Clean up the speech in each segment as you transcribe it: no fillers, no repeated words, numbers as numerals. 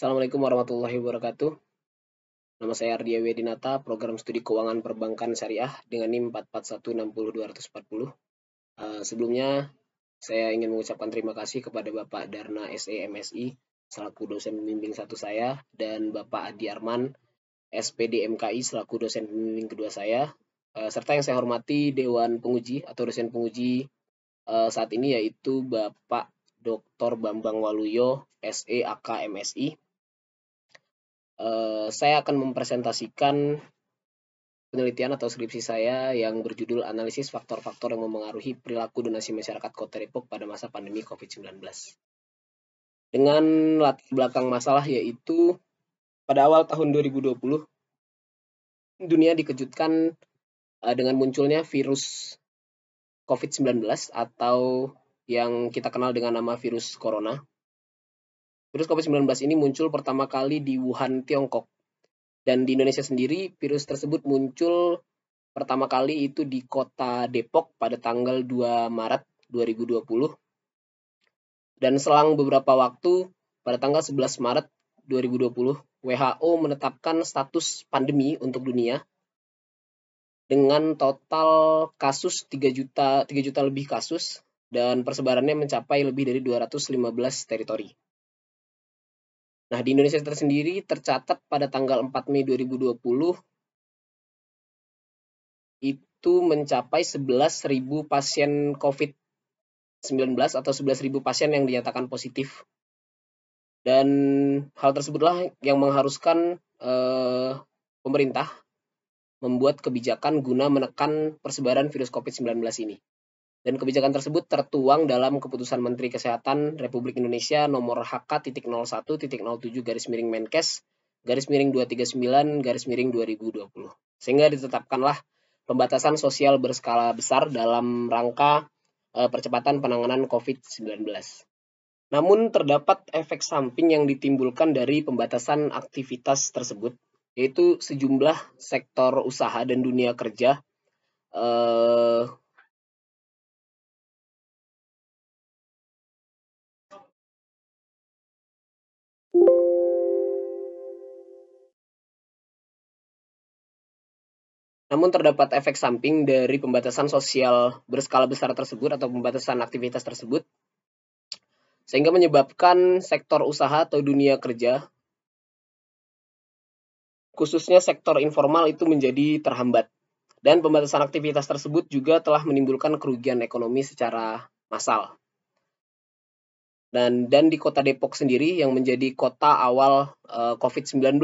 Assalamualaikum warahmatullahi wabarakatuh. Nama saya Ardia Wedinata, Program Studi Keuangan Perbankan Syariah dengan NIM 441602040. Sebelumnya, saya ingin mengucapkan terima kasih kepada Bapak Darna SE MSI selaku dosen pembimbing satu saya dan Bapak Adi Arman SPD MKI selaku dosen pembimbing kedua saya, serta yang saya hormati Dewan Penguji atau dosen penguji saat ini yaitu Bapak Dr. Bambang Waluyo SE AK MSI. Saya akan mempresentasikan penelitian atau skripsi saya yang berjudul Analisis Faktor-Faktor yang Memengaruhi Perilaku Donasi Masyarakat Kota Depok pada masa pandemi COVID-19. Dengan latar belakang masalah yaitu pada awal tahun 2020, dunia dikejutkan dengan munculnya virus COVID-19 atau yang kita kenal dengan nama virus corona. Virus COVID-19 ini muncul pertama kali di Wuhan, Tiongkok. Dan di Indonesia sendiri, virus tersebut muncul pertama kali itu di kota Depok pada tanggal 2 Maret 2020. Dan selang beberapa waktu, pada tanggal 11 Maret 2020, WHO menetapkan status pandemi untuk dunia dengan total kasus 3 juta lebih kasus dan persebarannya mencapai lebih dari 215 teritori. Nah, di Indonesia tersendiri tercatat pada tanggal 4 Mei 2020 itu mencapai 11.000 pasien COVID-19 atau 11.000 pasien yang dinyatakan positif. Dan hal tersebutlah yang mengharuskan pemerintah membuat kebijakan guna menekan persebaran virus COVID-19 ini. Dan kebijakan tersebut tertuang dalam Keputusan Menteri Kesehatan Republik Indonesia nomor HK.01.007-Menkes-239-2020. Sehingga ditetapkanlah pembatasan sosial berskala besar dalam rangka percepatan penanganan COVID-19. Namun terdapat efek samping yang ditimbulkan dari pembatasan aktivitas tersebut, yaitu sejumlah sektor usaha dan dunia kerja Namun terdapat efek samping dari pembatasan sosial berskala besar tersebut atau pembatasan aktivitas tersebut, sehingga menyebabkan sektor usaha atau dunia kerja, khususnya sektor informal itu menjadi terhambat. Dan pembatasan aktivitas tersebut juga telah menimbulkan kerugian ekonomi secara massal. Dan di kota Depok sendiri yang menjadi kota awal COVID-19,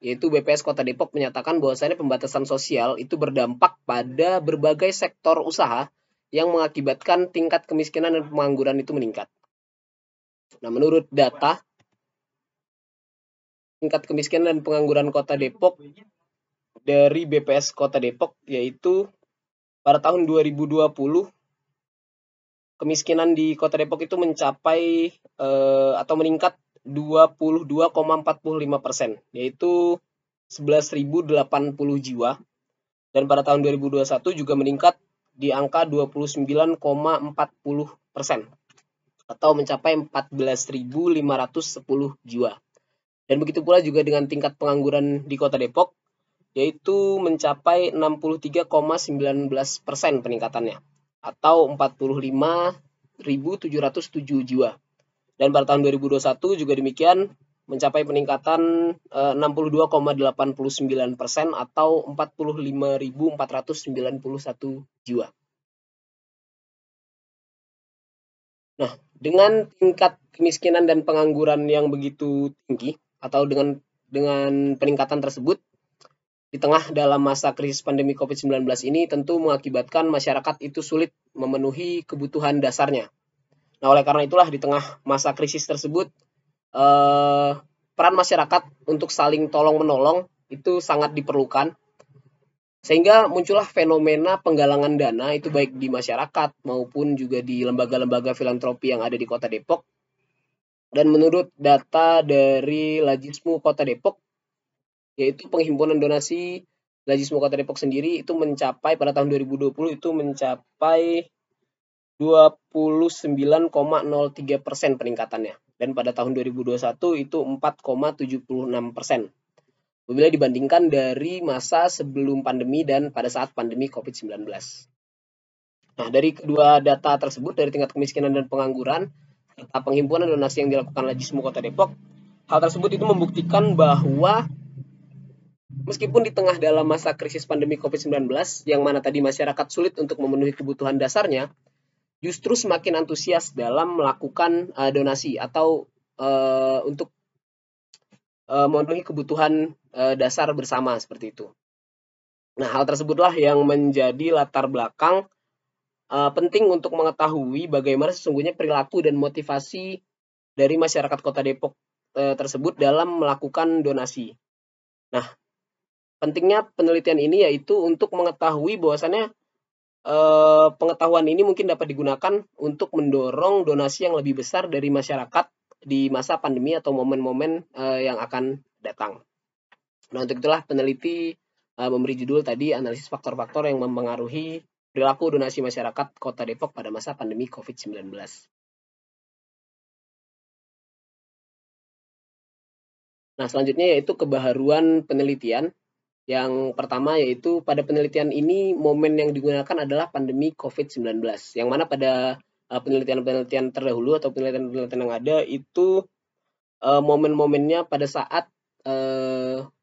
yaitu BPS Kota Depok menyatakan bahwasannya pembatasan sosial itu berdampak pada berbagai sektor usaha yang mengakibatkan tingkat kemiskinan dan pengangguran itu meningkat. Nah, menurut data tingkat kemiskinan dan pengangguran Kota Depok dari BPS Kota Depok, yaitu pada tahun 2020 kemiskinan di Kota Depok itu mencapai atau meningkat 22,45%, yaitu 11.080 jiwa. Dan pada tahun 2021 juga meningkat di angka 29,40% atau mencapai 14.510 jiwa. Dan begitu pula juga dengan tingkat pengangguran di Kota Depok, yaitu mencapai 63,19% peningkatannya atau 45.707 jiwa. Dan pada tahun 2021 juga demikian mencapai peningkatan 62,89% atau 45.491 jiwa. Nah, dengan tingkat kemiskinan dan pengangguran yang begitu tinggi atau dengan peningkatan tersebut di tengah dalam masa krisis pandemi COVID-19 ini tentu mengakibatkan masyarakat itu sulit memenuhi kebutuhan dasarnya. Nah, oleh karena itulah di tengah masa krisis tersebut, peran masyarakat untuk saling tolong-menolong itu sangat diperlukan. Sehingga muncullah fenomena penggalangan dana itu baik di masyarakat maupun juga di lembaga-lembaga filantropi yang ada di Kota Depok. Dan menurut data dari Lajismu Kota Depok, yaitu penghimpunan donasi Lajismu Kota Depok sendiri itu mencapai pada tahun 2020 itu mencapai 29,03% peningkatannya. dan pada tahun 2021 itu 4,76%. Bila dibandingkan dari masa sebelum pandemi dan pada saat pandemi COVID-19. Nah, dari kedua data tersebut, dari tingkat kemiskinan dan pengangguran, serta penghimpunan donasi yang dilakukan Lajismu Kota Depok, hal tersebut itu membuktikan bahwa meskipun di tengah dalam masa krisis pandemi COVID-19, yang mana tadi masyarakat sulit untuk memenuhi kebutuhan dasarnya, justru semakin antusias dalam melakukan donasi atau untuk memenuhi kebutuhan dasar bersama seperti itu. Nah, hal tersebutlah yang menjadi latar belakang penting untuk mengetahui bagaimana sesungguhnya perilaku dan motivasi dari masyarakat Kota Depok tersebut dalam melakukan donasi. Nah, pentingnya penelitian ini yaitu untuk mengetahui bahwasannya pengetahuan ini mungkin dapat digunakan untuk mendorong donasi yang lebih besar dari masyarakat di masa pandemi atau momen-momen yang akan datang. Nah, untuk itulah peneliti memberi judul tadi analisis faktor-faktor yang mempengaruhi perilaku donasi masyarakat Kota Depok pada masa pandemi COVID-19. Nah, selanjutnya yaitu kebaharuan penelitian. Yang pertama yaitu pada penelitian ini momen yang digunakan adalah pandemi COVID-19. Yang mana pada penelitian-penelitian terdahulu atau penelitian-penelitian yang ada itu momen-momennya pada saat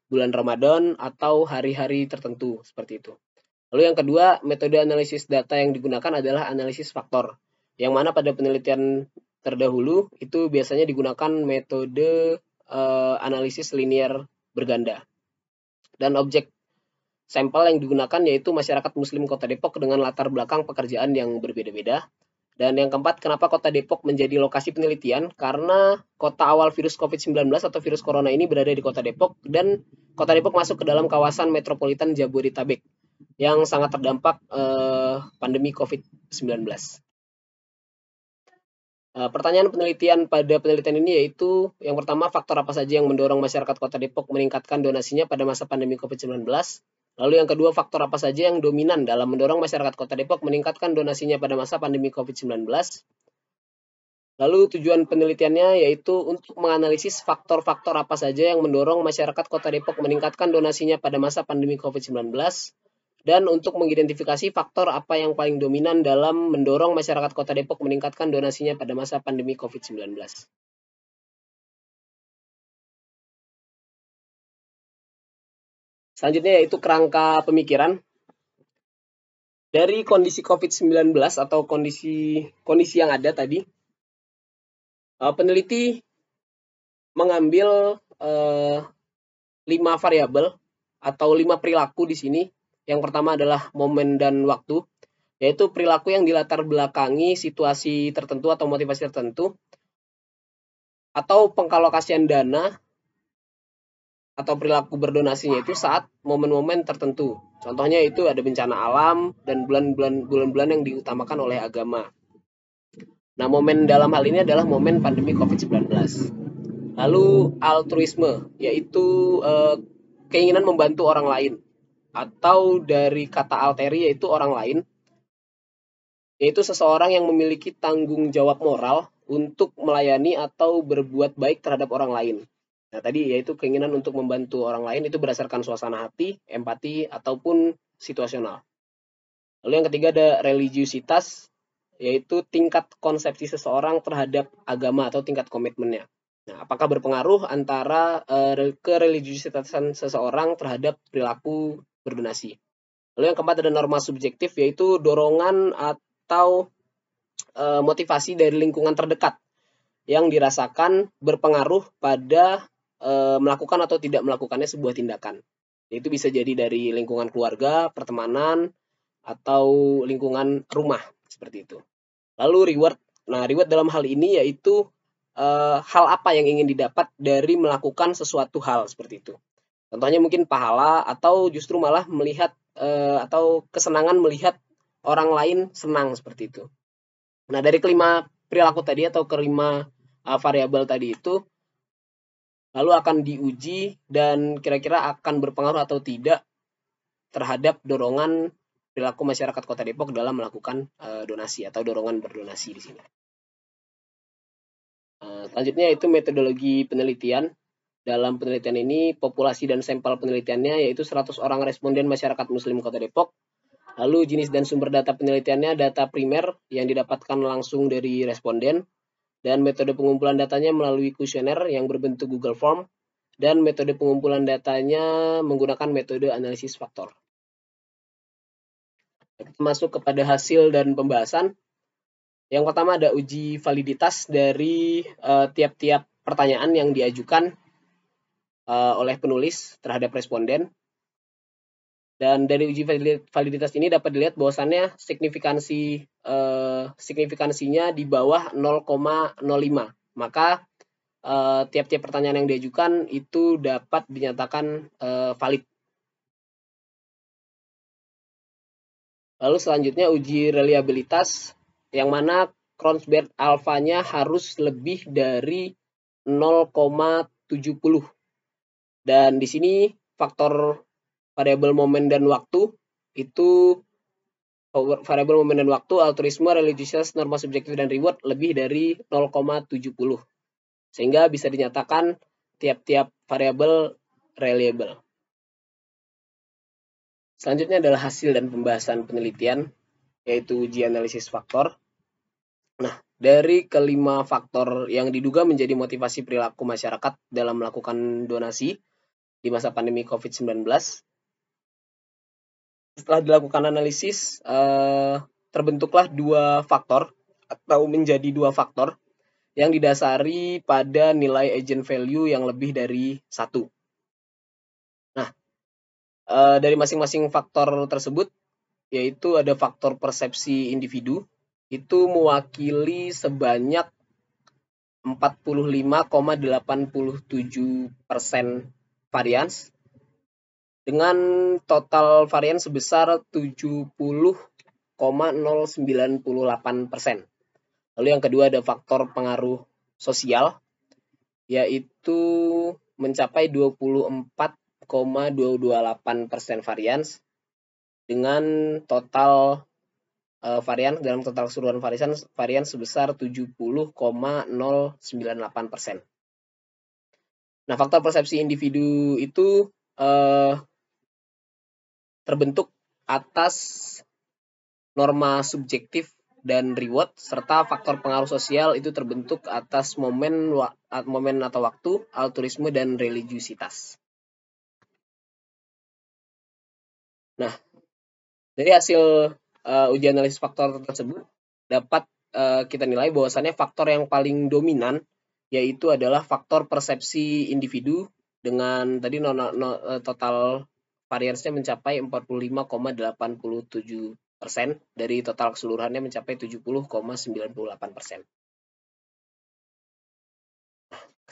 bulan Ramadan atau hari-hari tertentu seperti itu. Lalu yang kedua, metode analisis data yang digunakan adalah analisis faktor. Yang mana pada penelitian terdahulu itu biasanya digunakan metode analisis linear berganda. Dan objek sampel yang digunakan yaitu masyarakat Muslim Kota Depok dengan latar belakang pekerjaan yang berbeda-beda. Dan yang keempat, kenapa Kota Depok menjadi lokasi penelitian? Karena kota awal virus COVID-19 atau virus corona ini berada di Kota Depok, dan Kota Depok masuk ke dalam kawasan metropolitan Jabodetabek yang sangat terdampak pandemi COVID-19. Pertanyaan penelitian pada penelitian ini yaitu, yang pertama, faktor apa saja yang mendorong masyarakat Kota Depok meningkatkan donasinya pada masa pandemi COVID-19? Lalu yang kedua, faktor apa saja yang dominan dalam mendorong masyarakat Kota Depok meningkatkan donasinya pada masa pandemi COVID-19? Lalu tujuan penelitiannya yaitu untuk menganalisis faktor-faktor apa saja yang mendorong masyarakat Kota Depok meningkatkan donasinya pada masa pandemi COVID-19, dan untuk mengidentifikasi faktor apa yang paling dominan dalam mendorong masyarakat Kota Depok meningkatkan donasinya pada masa pandemi COVID-19. Selanjutnya yaitu kerangka pemikiran. Dari kondisi COVID-19 atau kondisi yang ada tadi, peneliti mengambil 5 variabel atau 5 perilaku di sini. Yang pertama adalah momen dan waktu, yaitu perilaku yang dilatar belakangi situasi tertentu atau motivasi tertentu, atau pengalokasian dana atau perilaku berdonasinya itu saat momen-momen tertentu. Contohnya itu ada bencana alam dan bulan-bulan yang diutamakan oleh agama. Nah, momen dalam hal ini adalah momen pandemi COVID-19. Lalu altruisme, yaitu keinginan membantu orang lain, atau dari kata alteri yaitu orang lain, yaitu seseorang yang memiliki tanggung jawab moral untuk melayani atau berbuat baik terhadap orang lain. Nah, tadi yaitu keinginan untuk membantu orang lain itu berdasarkan suasana hati, empati, ataupun situasional. Lalu yang ketiga ada religiusitas, yaitu tingkat konsepsi seseorang terhadap agama atau tingkat komitmennya. Nah, apakah berpengaruh antara kereligiusitasan seseorang terhadap perilaku berdonasi. Lalu yang keempat ada norma subjektif, yaitu dorongan atau motivasi dari lingkungan terdekat yang dirasakan berpengaruh pada melakukan atau tidak melakukannya sebuah tindakan. Itu bisa jadi dari lingkungan keluarga, pertemanan, atau lingkungan rumah, seperti itu. Lalu reward. Nah, reward dalam hal ini yaitu hal apa yang ingin didapat dari melakukan sesuatu hal, seperti itu. Contohnya mungkin pahala, atau justru malah melihat atau kesenangan melihat orang lain senang, seperti itu. Nah, dari kelima perilaku tadi atau kelima variabel tadi itu lalu akan diuji dan kira-kira akan berpengaruh atau tidak terhadap dorongan perilaku masyarakat Kota Depok dalam melakukan donasi atau dorongan berdonasi di sini. Selanjutnya itu metodologi penelitian. Dalam penelitian ini, populasi dan sampel penelitiannya yaitu 100 orang responden masyarakat Muslim Kota Depok. Lalu jenis dan sumber data penelitiannya data primer yang didapatkan langsung dari responden, dan metode pengumpulan datanya melalui kuesioner yang berbentuk Google Form, dan metode pengumpulan datanya menggunakan metode analisis faktor. Kita masuk kepada hasil dan pembahasan. Yang pertama ada uji validitas dari tiap-tiap pertanyaan yang diajukan oleh penulis terhadap responden. Dan dari uji validitas ini dapat dilihat bahwasannya signifikansinya di bawah 0,05. Maka tiap-tiap pertanyaan yang diajukan itu dapat dinyatakan valid. Lalu selanjutnya uji reliabilitas, yang mana Kronsberg alfanya harus lebih dari 0,70. Dan di sini faktor variabel momen dan waktu itu variabel momen dan waktu, altruisme, religiositas, norma subjektif dan reward lebih dari 0,70. Sehingga bisa dinyatakan tiap-tiap variabel reliable. Selanjutnya adalah hasil dan pembahasan penelitian, yaitu uji analisis faktor. Nah, dari kelima faktor yang diduga menjadi motivasi perilaku masyarakat dalam melakukan donasi di masa pandemi COVID-19, setelah dilakukan analisis, terbentuklah dua faktor atau menjadi dua faktor yang didasari pada nilai agent value yang lebih dari 1. Nah, dari masing-masing faktor tersebut, yaitu ada faktor persepsi individu, itu mewakili sebanyak 45,87% varians dengan total varians sebesar 70,098%. Lalu yang kedua ada faktor pengaruh sosial, yaitu mencapai 24,228% varians dengan total varian dalam total keseluruhan varian sebesar 70,098%. Nah, faktor persepsi individu itu terbentuk atas norma subjektif dan reward, serta faktor pengaruh sosial itu terbentuk atas momen atau waktu, altruisme dan religiusitas. Nah, dari hasil uji analisis faktor tersebut dapat kita nilai bahwasannya faktor yang paling dominan yaitu adalah faktor persepsi individu dengan tadi total variansnya mencapai 45,87%, dari total keseluruhannya mencapai 70,98%.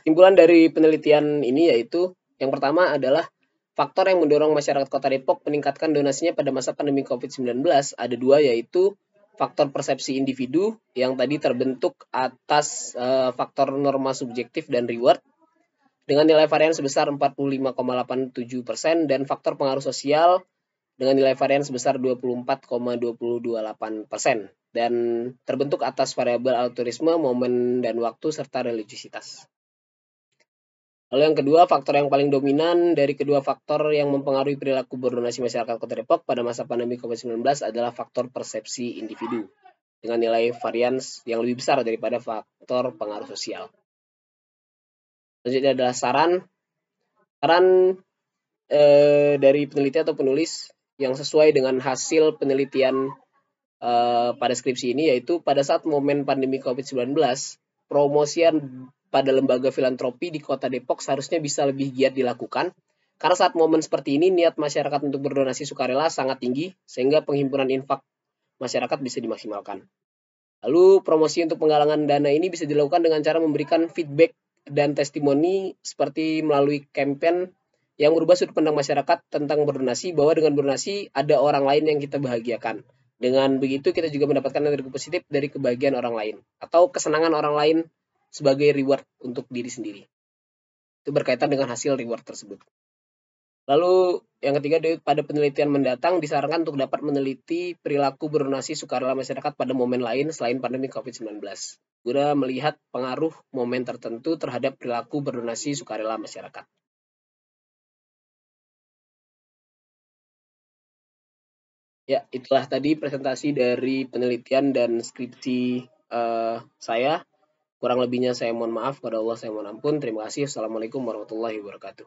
Kesimpulan dari penelitian ini yaitu yang pertama adalah faktor yang mendorong masyarakat Kota Depok meningkatkan donasinya pada masa pandemi COVID-19 ada dua, yaitu faktor persepsi individu yang tadi terbentuk atas faktor norma subjektif dan reward dengan nilai varian sebesar 45,87% dan faktor pengaruh sosial dengan nilai varian sebesar 24,228% dan terbentuk atas variabel altruisme, momen dan waktu serta religiusitas. Lalu yang kedua, faktor yang paling dominan dari kedua faktor yang mempengaruhi perilaku berdonasi masyarakat Kota Depok pada masa pandemi COVID-19 adalah faktor persepsi individu dengan nilai varians yang lebih besar daripada faktor pengaruh sosial. Selanjutnya adalah saran dari peneliti atau penulis yang sesuai dengan hasil penelitian pada skripsi ini, yaitu pada saat momen pandemi COVID-19, promosian pada lembaga filantropi di Kota Depok seharusnya bisa lebih giat dilakukan, karena saat momen seperti ini niat masyarakat untuk berdonasi sukarela sangat tinggi sehingga penghimpunan infak masyarakat bisa dimaksimalkan. Lalu promosi untuk penggalangan dana ini bisa dilakukan dengan cara memberikan feedback dan testimoni seperti melalui campaign yang merubah sudut pandang masyarakat tentang berdonasi, bahwa dengan berdonasi ada orang lain yang kita bahagiakan. Dengan begitu kita juga mendapatkan energi positif dari kebahagiaan orang lain atau kesenangan orang lain sebagai reward untuk diri sendiri. Itu berkaitan dengan hasil reward tersebut. Lalu yang ketiga, pada penelitian mendatang disarankan untuk dapat meneliti perilaku berdonasi sukarela masyarakat pada momen lain selain pandemi COVID-19, guna melihat pengaruh momen tertentu terhadap perilaku berdonasi sukarela masyarakat. Ya, itulah tadi presentasi dari penelitian dan skripsi saya. Kurang lebihnya saya mohon maaf, kepada Allah saya mohon ampun. Terima kasih. Assalamualaikum warahmatullahi wabarakatuh.